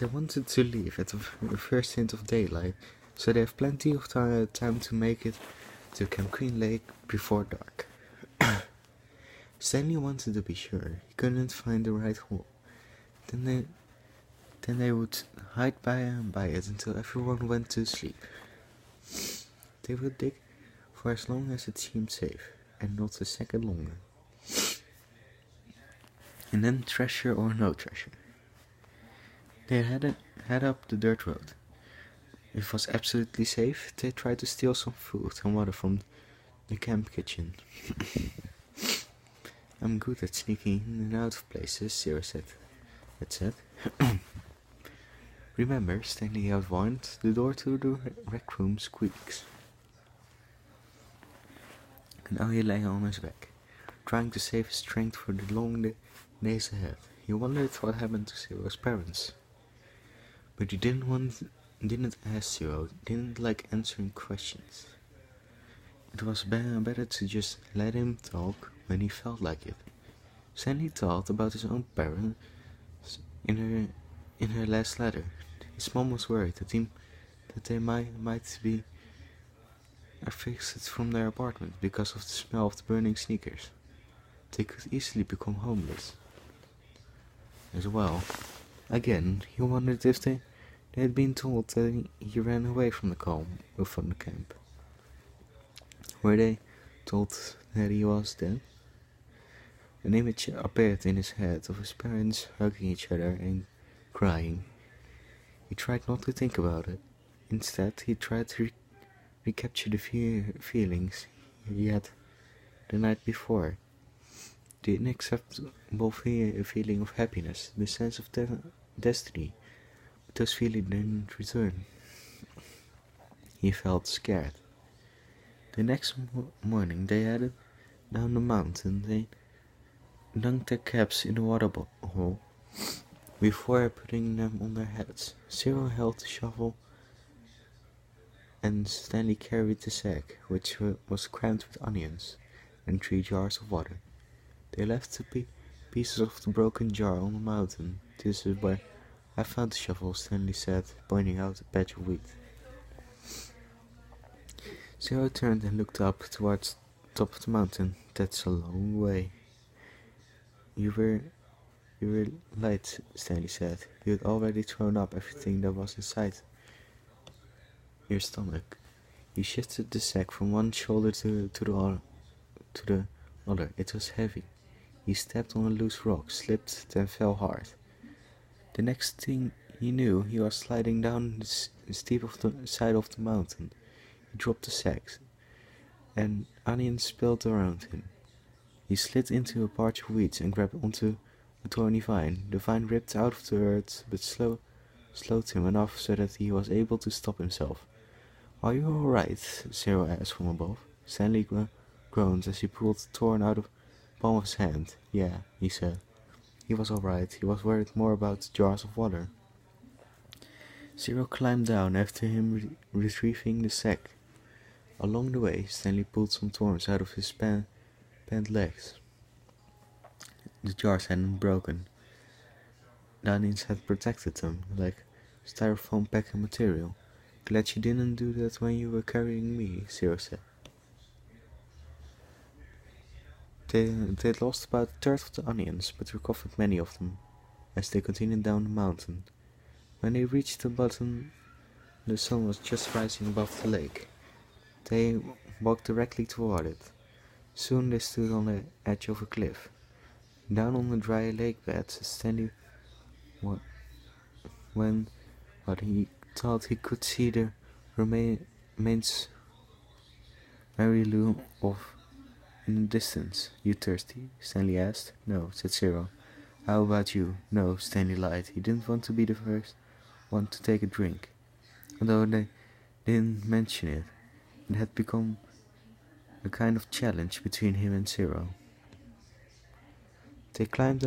They wanted to leave at the first hint of daylight, so they have plenty of time to make it to Camp Queen Lake before dark. Stanley wanted to be sure. He couldn't find the right hole. Then they would hide by it until everyone went to sleep. They would dig for as long as it seemed safe, and not a second longer. And then treasure or no treasure. They head up the dirt road. If it was absolutely safe, they tried to steal some food and water from the camp kitchen. I'm good at sneaking in and out of places, Sarah said. Remember, Stanley had warned, the door to the rec room squeaks. And now he lay on his back, trying to save his strength for the long days ahead. He wondered what happened to Zero's parents. But he didn't ask Zero, didn't like answering questions. It was better to just let him talk when he felt like it. Stanley thought about his own parents in her last letter. His mom was worried that they might be evicted from their apartment because of the smell of the burning sneakers. They could easily become homeless. As well, again, he wondered if they had been told that he ran away from the camp. Were they told that he was dead? An image appeared in his head of his parents hugging each other and crying. He tried not to think about it. Instead, he tried to recapture the feelings he had the night before. The inacceptable feeling of happiness, the sense of destiny. But those feelings didn't return. He felt scared. The next morning they headed down the mountain. They dunked their caps in the water hole before putting them on their heads. Zero held the shovel and Stanley carried the sack, which was crammed with onions and 3 jars of water. They left the pieces of the broken jar on the mountain. This is where I found the shovel, Stanley said, pointing out a patch of wheat. Zero turned and looked up towards the top of the mountain. That's a long way. You were light, Stanley said. You had already thrown up everything that was inside your stomach. He shifted the sack from one shoulder to the other. It was heavy. He stepped on a loose rock, slipped, then fell hard. The next thing he knew, he was sliding down the steep side of the mountain. He dropped the sacks, and onions spilled around him. He slid into a patch of weeds and grabbed onto a thorny vine. The vine ripped out of the earth, but slowed him enough so that he was able to stop himself. Are you all right? Zero asked from above. Stanley groaned as he pulled the thorn out of the palm of his hand. Yeah, he said. He was all right. He was worried more about the jars of water. Zero climbed down after him, retrieving the sack. Along the way, Stanley pulled some thorns out of his pant legs. The jars hadn't broken. The onions had protected them, like styrofoam packing material. Glad you didn't do that when you were carrying me, Zero said. They'd lost about a third of the onions, but recovered many of them as they continued down the mountain. When they reached the bottom, the sun was just rising above the lake. They walked directly toward it. Soon they stood on the edge of a cliff. Down on the dry lake bed, Stanley but he thought he could see the remains Mary Lou off in the distance. You thirsty? Stanley asked. No, said Zero. How about you? No, Stanley lied. He didn't want to be the first one to take a drink. Although they didn't mention it, it had become a kind of challenge between him and Zero. They climbed